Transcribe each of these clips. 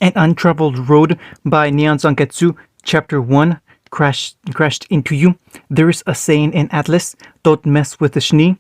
An Untraveled Road by Neon Zangetsu, Chapter 1, Crashed Into You. There is a saying in Atlas, don't mess with the Schnee.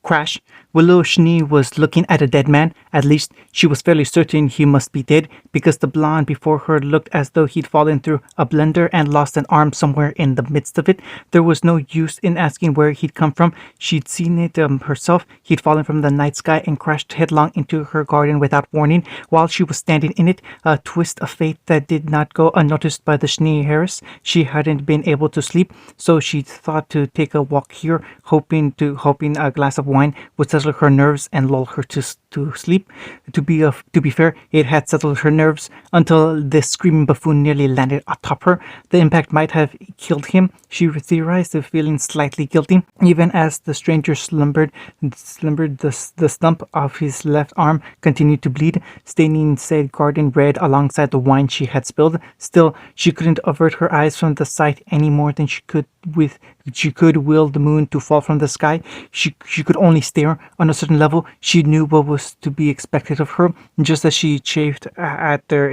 Crash. Willow Schnee was looking at a dead man. At least, she was fairly certain he must be dead, because the blonde before her looked as though he'd fallen through a blender and lost an arm somewhere in the midst of it. There was no use in asking where he'd come from. She'd seen it herself. He'd fallen from the night sky and crashed headlong into her garden without warning. While she was standing in it, a twist of fate that did not go unnoticed by the Schnee Harris. She hadn't been able to sleep, so she thought to take a walk here, hoping a glass of wine would settle her nerves and lull her to sleep. To be fair, it had settled her nerves until this screaming buffoon nearly landed atop her. The impact might have killed him, she theorized, feeling slightly guilty. Even as the stranger slumbered, the stump of his left arm continued to bleed, staining said garden red alongside the wine she had spilled. Still, she couldn't avert her eyes from the sight any more than she could will the moon to fall from the sky. She could only stare. On a certain level, she knew what was to be expected of her. Just as she chafed at their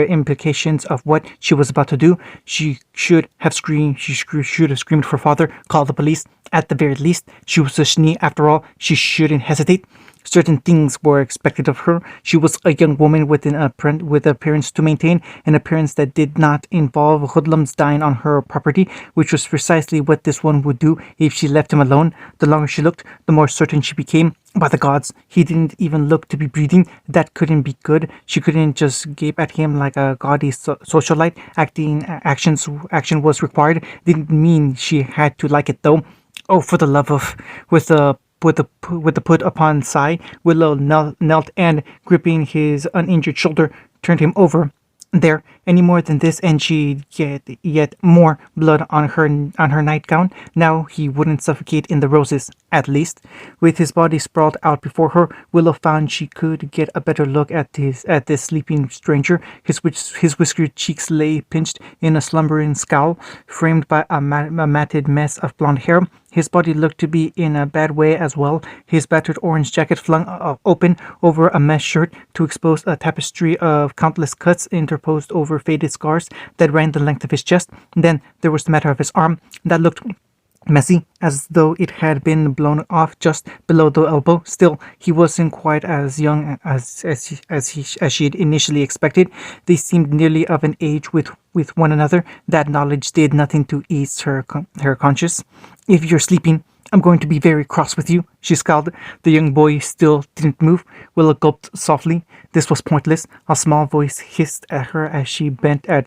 implications of what she was about to do, she should have screamed. She should have screamed for father, called the police. At the very least, she was a Schnee after all. She shouldn't hesitate. Certain things were expected of her. She was a young woman with appearance to maintain, an appearance that did not involve hoodlums dying on her property, which was precisely what this one would do if she left him alone. The longer she looked, the more certain she became. By the gods, he didn't even look to be breathing. That couldn't be good. She couldn't just gape at him like a gaudy socialite. Action was required. Didn't mean she had to like it though. Oh, for the love of, with the put upon sigh, Willow knelt and, gripping his uninjured shoulder, turned him over. There, any more than this, and she'd get yet more blood on her nightgown. Now he wouldn't suffocate in the roses, at least. With his body sprawled out before her, Willow found she could get a better look at this sleeping stranger. His whiskered cheeks lay pinched in a slumbering scowl, framed by a matted mess of blonde hair. His body looked to be in a bad way as well, his battered orange jacket flung open over a mesh shirt to expose a tapestry of countless cuts interposed over faded scars that ran the length of his chest. Then there was the matter of his arm, that looked messy, as though it had been blown off just below the elbow. Still, he wasn't quite as young as she had initially expected. They seemed nearly of an age with one another. That knowledge did nothing to ease her conscience. If you're sleeping, I'm going to be very cross with you, she scowled. The young boy still didn't move. Willow gulped softly. This was pointless. A small voice hissed at her as she bent to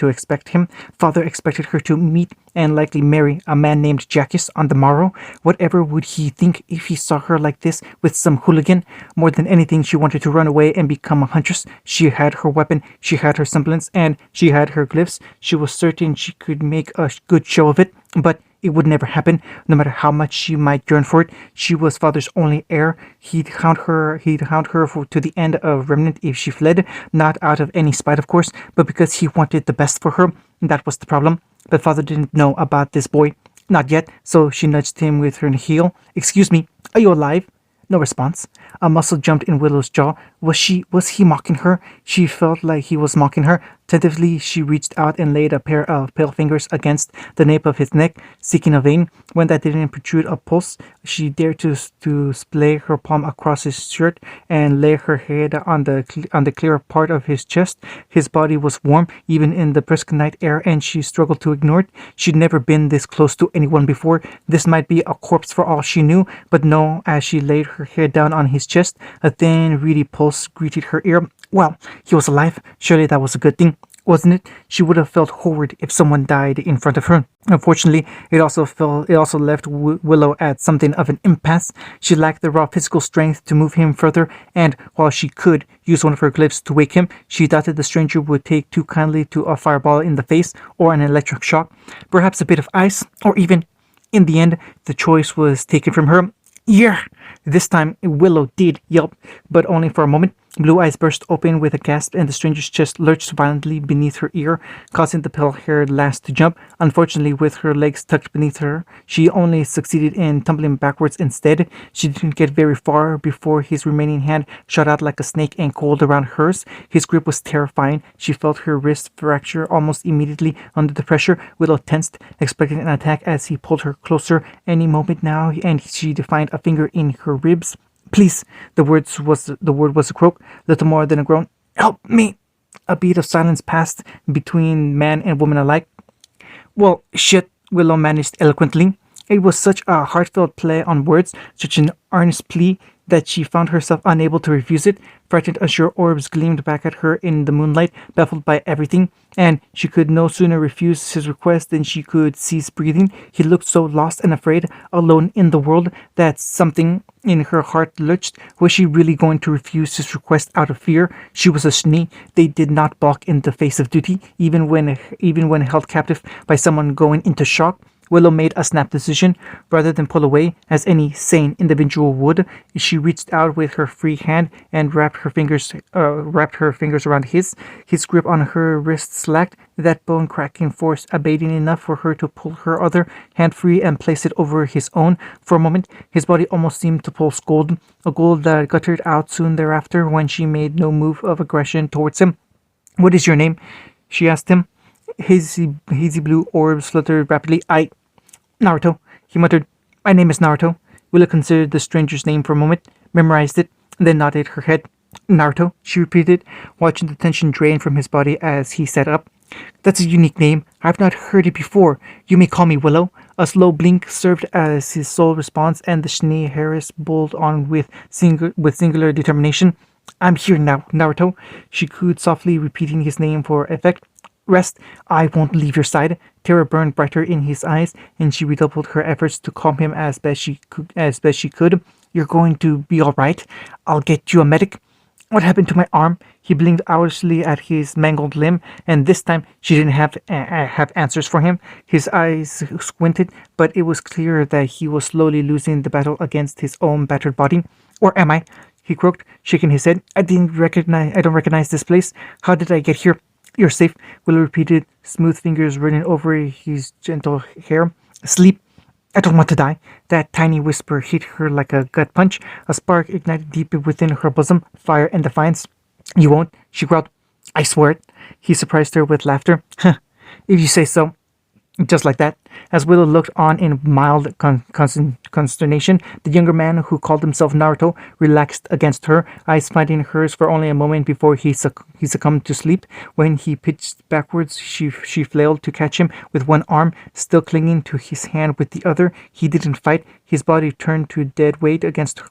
expect him. Father expected her to meet and likely marry a man named Jackus on the morrow. Whatever would he think if he saw her like this with some hooligan? More than anything, she wanted to run away and become a huntress. She had her weapon, she had her semblance, and she had her glyphs. She was certain she could make a good show of it, but it would never happen, no matter how much she might yearn for it. She was father's only heir. He'd hound her to the end of Remnant if she fled, not out of any spite, of course, but because he wanted the best for her. That was the problem. But father didn't know about this boy. Not yet, so she nudged him with her heel. Excuse me, are you alive? No response. A muscle jumped in Willow's jaw. Was he mocking her? She felt like he was mocking her. Tentatively, she reached out and laid a pair of pale fingers against the nape of his neck, seeking a vein. When that didn't protrude a pulse, she dared to splay her palm across his shirt and lay her head on the clear part of his chest. His body was warm, even in the brisk night air, and she struggled to ignore it. She'd never been this close to anyone before. This might be a corpse for all she knew, but no, as she laid her head down on his chest, a thin, reedy pulse greeted her ear. Well, he was alive. Surely that was a good thing, wasn't it? She would have felt horrid if someone died in front of her. Unfortunately, it also left Willow at something of an impasse. She lacked the raw physical strength to move him further, and while she could use one of her glyphs to wake him, she doubted the stranger would take too kindly to a fireball in the face or an electric shock. Perhaps a bit of ice, or even, in the end, the choice was taken from her. Yeah! This time, Willow did yelp, but only for a moment. Blue eyes burst open with a gasp, and the stranger's chest lurched violently beneath her ear, causing the pale-haired lass to jump. Unfortunately, with her legs tucked beneath her, she only succeeded in tumbling backwards instead. She didn't get very far before his remaining hand shot out like a snake and coiled around hers. His grip was terrifying. She felt her wrist fracture almost immediately under the pressure. Willow tensed, expecting an attack as he pulled her closer any moment now, and she defined a finger in her ribs. Please, the word was a croak, little more than a groan. Help me! A beat of silence passed between man and woman alike. Well, shit, Willow managed eloquently. It was such a heartfelt play on words, such an earnest plea, that she found herself unable to refuse it. Frightened, unsure orbs gleamed back at her in the moonlight, baffled by everything, and she could no sooner refuse his request than she could cease breathing. He looked so lost and afraid, alone in the world, that something in her heart lurched. Was she really going to refuse his request out of fear? She was a Schnee. They did not balk in the face of duty, even when held captive by someone going into shock. Willow made a snap decision. Rather than pull away, as any sane individual would, she reached out with her free hand and wrapped her fingers around his. His grip on her wrist slacked, that bone-cracking force abating enough for her to pull her other hand free and place it over his own. For a moment, his body almost seemed to pulse gold, a gold that guttered out soon thereafter when she made no move of aggression towards him. "What is your name?" she asked him. Hazy blue orbs fluttered rapidly. Naruto, he muttered. "My name is Naruto." Willow considered the stranger's name for a moment, memorized it, and then nodded her head. "Naruto," she repeated, watching the tension drain from his body as he sat up. "That's a unique name. I've not heard it before. You may call me Willow." A slow blink served as his sole response, and the Schnee Harris bowled on with singular determination. "I'm here now, Naruto," she cooed softly, repeating his name for effect. "Rest. I won't leave your side." Terror burned brighter in his eyes, and she redoubled her efforts to calm him as best she could. "You're going to be all right. I'll get you a medic." "What happened to my arm?" He blinked owlishly at his mangled limb, and this time she didn't have answers for him. His eyes squinted, but it was clear that he was slowly losing the battle against his own battered body. "Or am I?" he croaked, shaking his head. I don't recognize this place. How did I get here?" "You're safe," Willow repeated, smooth fingers running over his gentle hair. "Sleep. I don't want to die." That tiny whisper hit her like a gut punch. A spark ignited deep within her bosom, fire and defiance. "You won't," she growled. "I swear it." He surprised her with laughter. "If you say so." Just like that, as Willow looked on in mild consternation, the younger man, who called himself Naruto, relaxed against her, eyes finding hers for only a moment before he succumbed to sleep. When he pitched backwards, she flailed to catch him with one arm, still clinging to his hand with the other. He didn't fight. His body turned to dead weight against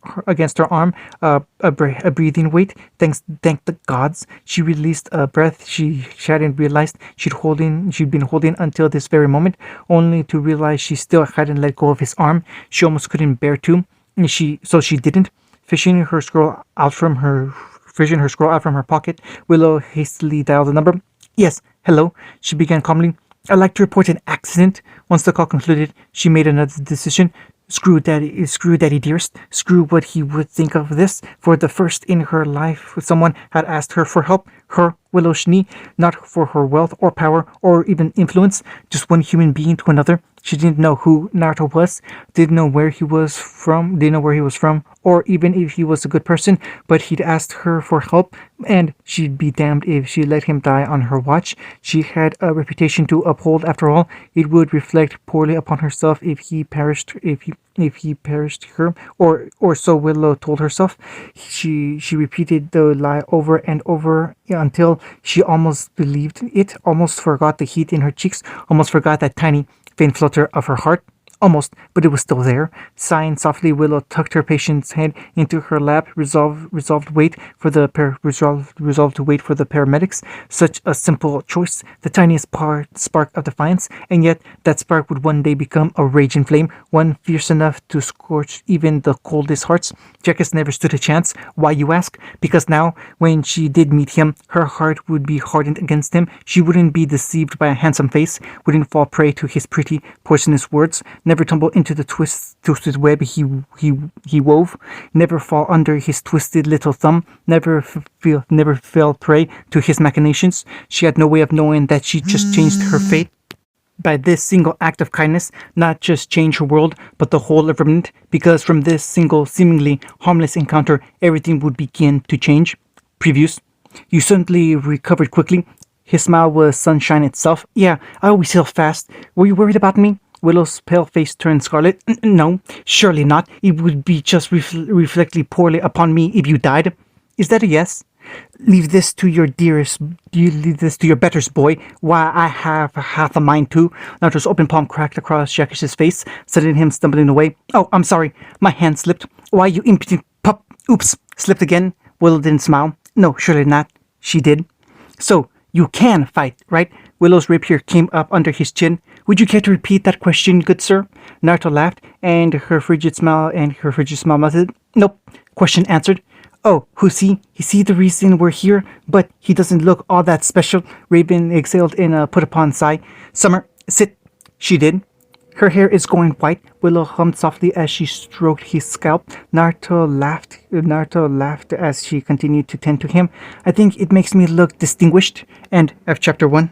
her arm, a breathing weight. Thank the gods. She released a breath she hadn't realized she'd been holding until this very moment, only to realize she still hadn't let go of his arm. She almost couldn't bear to, so she didn't. Fishing her scroll out from her pocket, Willow hastily dialed the number. "Yes, hello," she began calmly. "I'd like to report an accident." Once the call concluded, she made another decision. Screw Daddy dearest. Screw what he would think of this. For the first in her life, someone had asked her for help. Her, Willow Schnee, not for her wealth or power or even influence, just one human being to another. She didn't know who Naruto was, didn't know where he was from, or even if he was a good person, but he'd asked her for help, and she'd be damned if she let him die on her watch. She had a reputation to uphold after all. It would reflect poorly upon herself if he perished her, or so Willow told herself. She repeated the lie over and over until she almost believed it, almost forgot the heat in her cheeks, almost forgot that tiny faint flutter of her heart. Almost, but it was still there. Sighing softly, Willow tucked her patient's head into her lap, resolved to wait for the paramedics. Such a simple choice, the tiniest spark of defiance, and yet that spark would one day become a raging flame, one fierce enough to scorch even the coldest hearts. Jackass never stood a chance. Why, you ask? Because now, when she did meet him, her heart would be hardened against him. She wouldn't be deceived by a handsome face, wouldn't fall prey to his pretty, poisonous words. Never never tumble into the twisted web he wove, never fall under his twisted little thumb, never fell prey to his machinations. She had no way of knowing that she just changed her fate by this single act of kindness, not just change her world, but the whole of Remnant, because from this single, seemingly harmless encounter, everything would begin to change. Previews. You suddenly recovered quickly. His smile was sunshine itself. Yeah, I always heal fast. Were you worried about me? Willow's pale face turned scarlet. No, surely not. It would be just reflecting poorly upon me if you died. Is that a yes? Leave this to your dearest, leave this to your betters, boy. Why, I have half a mind too. Naruto's open palm cracked across Jakish's face, sending him stumbling away. Oh, I'm sorry. My hand slipped. Why, you impudent pup. Oops. Slipped again. Willow didn't smile. No, surely not. She did. So, you can fight, right? Willow's rapier came up under his chin. Would you care to repeat that question, good sir? Naruto laughed, and her frigid smile melted. Nope. Question answered. Oh, who's he? Is he the reason we're here? But he doesn't look all that special. Raven exhaled in a put-upon sigh. Summer, sit. She did. Her hair is going white. Willow hummed softly as she stroked his scalp. Naruto laughed as she continued to tend to him. I think it makes me look distinguished. End of chapter 1.